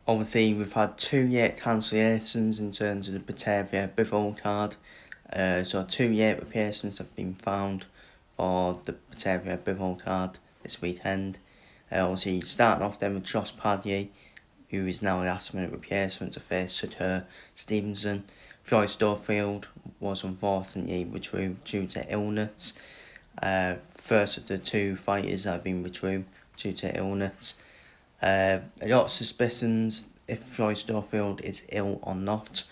Obviously, we've had 2 cancellations in terms of the Batavia Bakole card. So 2 replacements have been found for the Batavia Bakole card this weekend. Obviously, starting off then with Josh Padley, who is now a last minute replacement to face Shakur Stevenson. Floyd Storefield was unfortunately withdrew due to illness. First of the two fighters that have been withdrew due to illness. A lot of suspicions if Floyd Storefield is ill or not,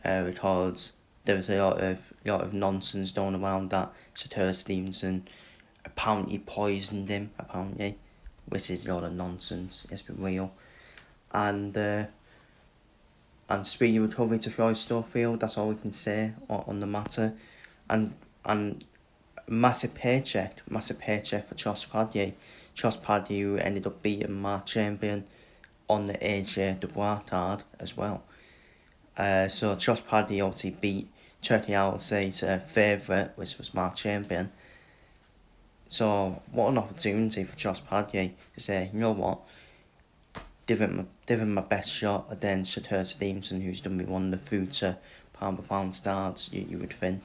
because there was a lot of nonsense going around that Shakur Stevenson apparently poisoned him, which is a lot of nonsense, let's be real. And speedy recovery to Floyd Storefield, that's all we can say on the matter. And massive paycheck for Josh Padley. Josh Padley, who ended up beating Mark Champion on the AJ Dubois card as well. So Josh Padley obviously beat Turkey Alcay's favourite, which was Mark Champion. So what an opportunity for Josh Padley to say, you know what, give him my best shot against Shakur Stevenson, who's done me one of the future pound for pound stars, you would think.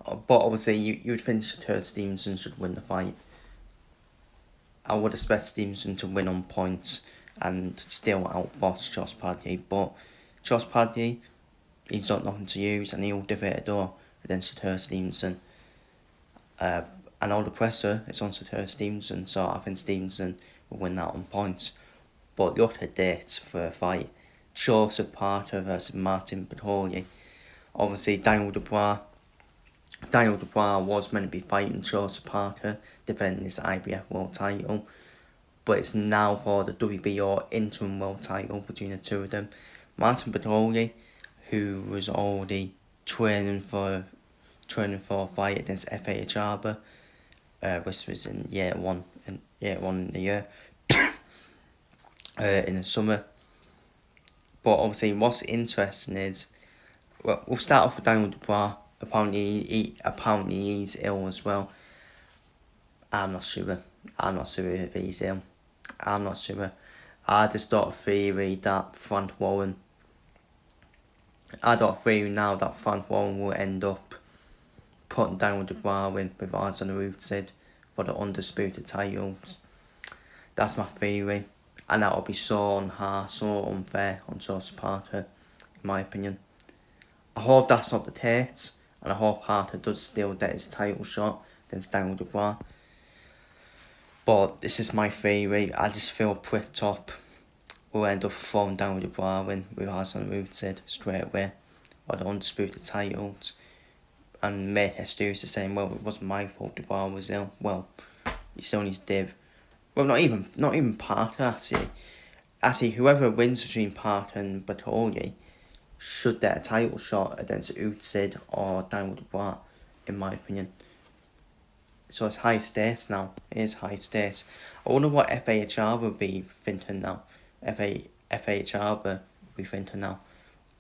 But obviously you would think Shakur Stevenson should win the fight. I would expect Stevenson to win on points and still outbox Josh Padley, but Josh Padley, he's got nothing to use and he'll give it a door against Shakur Stevenson. And all the pressure is on Shakur Stevenson, so I think Stevenson will win that on points. But look at this for a fight. Joseph Parker versus Martin Bakole. Obviously Daniel Dubois was meant to be fighting Joseph Parker, defending his IBF world title, but it's now for the WBO interim world title between the two of them. Martin Bakole, who was already training for a fight against FAH Harbour, which was in year one in the year, in the summer. But obviously, what's interesting is, well, we'll start off with Daniel Dubois. Apparently he's ill as well. I'm not sure if he's ill. I'm not sure. I just got a theory that Frank Warren will end up putting Daniel Dubois in with Arsen Rooted for the undisputed titles. That's my theory. And that will be so unfair on Joseph Parker, in my opinion. I hope that's not the case, and I hope Parker does still get his title shot against Daniel Dubois. But this is my theory. I just feel pricked up. We'll end up throwing Daniel Dubois in with Arsen Rooted straight away, or the undisputed titles, and make excuses saying, well, it wasn't my fault Dubois was ill. Well, he still needs div. Well, not even Parker, actually, whoever wins between Parker and Bakole should get a title shot against Usyk or Daniel Dubois, in my opinion. So it's high stakes now. It is high stakes. I wonder what FAHR will be thinking now. FAHR will be thinking now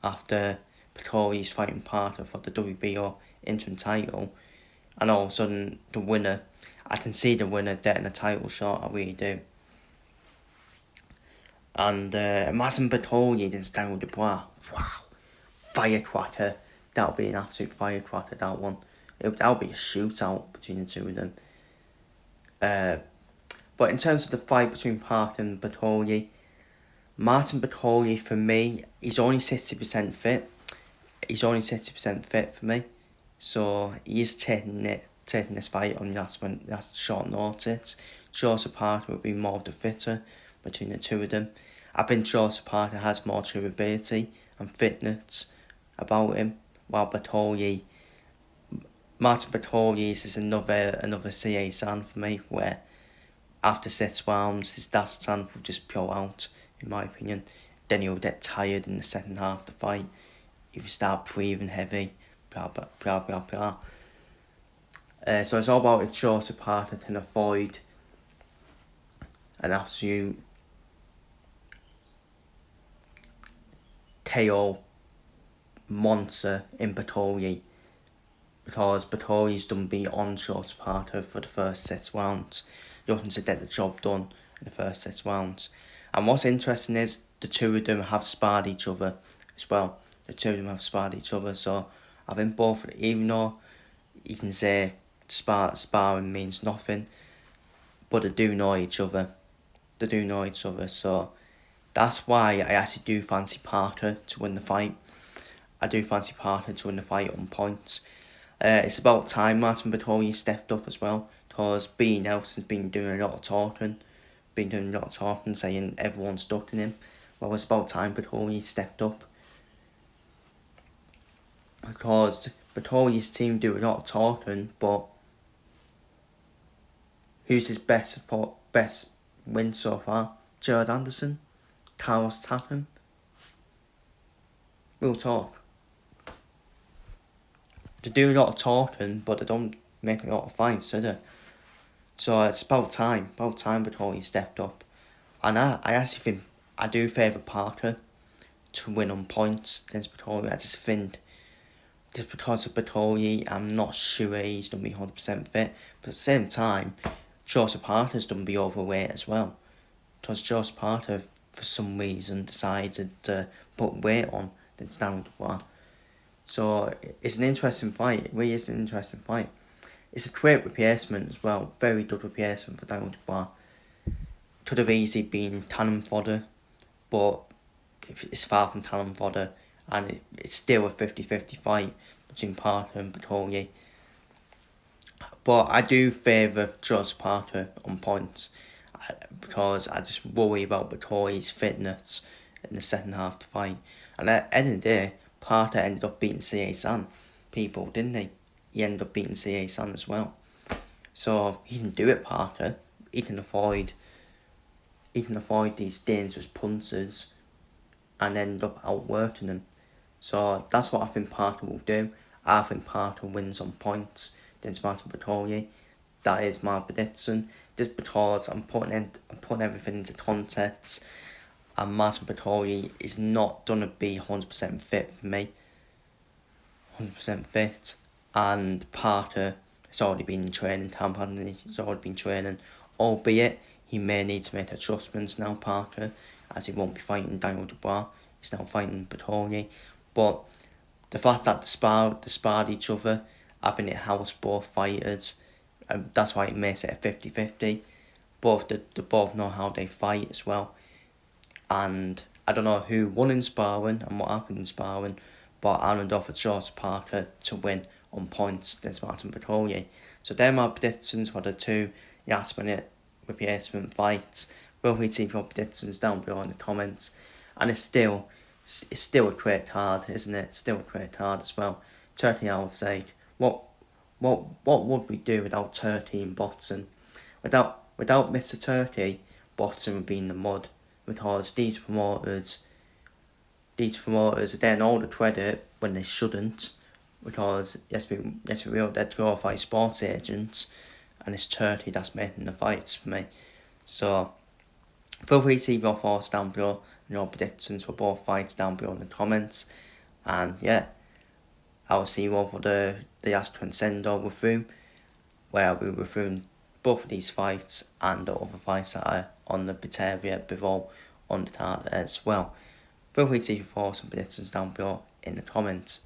after Bakole's fighting Parker for the WBO interim title, and all of a sudden the winner, I can see the winner getting a title shot, I really do. And imagine Bakole against Daniel Dubois. Wow. Firecracker. That'll be an absolute firecracker, that one. That'll be a shootout between the two of them. But in terms of the fight between Parker and Bakole, Martin Bakole, for me, he's only 60% fit. He's only 60% fit for me. So he's taking this fight on last short notice. Joseph Parker will be more of the fitter between the two of them. I think Joseph Parker has more durability and fitness about him, while Martin Bakole is another CA stand for me, where after 6 rounds his last stand will just peel out, in my opinion. Then he'll get tired in the second half of the fight. If you start breathing heavy, blah blah blah blah blah. So it's all about if Joseph Parker can avoid an absolute KO monster in Bakole, because Bakole's done beat on Joseph Parker for the first 6 rounds. Looking to get the job done in the first 6 rounds. And what's interesting is the two of them have sparred each other as well. The two of them have sparred each other, so I think both, even though you can say sparring means nothing, but they do know each other. They do know each other, so that's why I actually do fancy Parker to win the fight. I do fancy Parker to win the fight on points. It's about time Martin Bakole stepped up as well, because B. Nelson's been doing a lot of talking, saying everyone's ducking him. Well, it's about time Bakole stepped up, because Bakole's team do a lot of talking, but who's his best win so far? Gerard Anderson? Carlos Tappan? Real talk. They do a lot of talking, but they don't make a lot of fights, do they? So it's about time Bakole stepped up. And I actually think I do favour Parker to win on points against Bakole. I just think, just because of Bakole, I'm not sure he's going to be 100% fit. But at the same time, Joseph Parker's going to be overweight as well. Because Joseph Parker, for some reason, decided to put weight on against Daniel Dubois. So it's an interesting fight. It really is an interesting fight. It's a great replacement as well. Very good replacement for Daniel Dubois. Could have easily been cannon fodder, but it's far from cannon fodder, and it's still a 50-50 fight between Parker and Bakole. But I do favour Joseph Parker on points, because I just worry about Bakole's fitness in the second half of the fight. And at the end of the day, Parker ended up beating C.A. San people, didn't he? He ended up beating C.A. San as well. So he can do it, Parker. He can avoid these dangerous punches and end up outworking them. So that's what I think Parker will do. I think Parker wins on points against Martin Bakole. That is my prediction. Just because I'm putting everything into context, and Martin Bakole is not gonna be 100% fit for me. 100% fit, and Parker has already been in training camp, hasn't he? He's already been training, albeit he may need to make adjustments now, Parker, as he won't be fighting Daniel Dubois. He's now fighting Bakole. But the fact that they sparred each other, I think it helps both fighters. That's why it makes it a 50-50. They both know how they fight as well. And I don't know who won in sparring and what happened in sparring, but I'm going to go for Joseph Parker to win on points against Martin Bakole. So they're my predictions for the two last-minute replacement fights. Feel free to leave your predictions down below in the comments. And it's still a great card, isn't it? Still a great card as well. Turkey, I would say, what would we do without Turkey and Boxing? Without Mr. Turkey, Boxing would be in the mud, because these promoters are getting all the credit when they shouldn't, because let's be real, they're glorified sports agents, and it's Turkey that's making the fights for me. So feel free to leave your thoughts down below and your predictions for both fights down below in the comments. And yeah, I will see you all for the Ask Transcendo review, where I'll be reviewing both of these fights and the other fights that are on the Batavia below on the card as well. Feel free to leave your thoughts and predictions down below in the comments.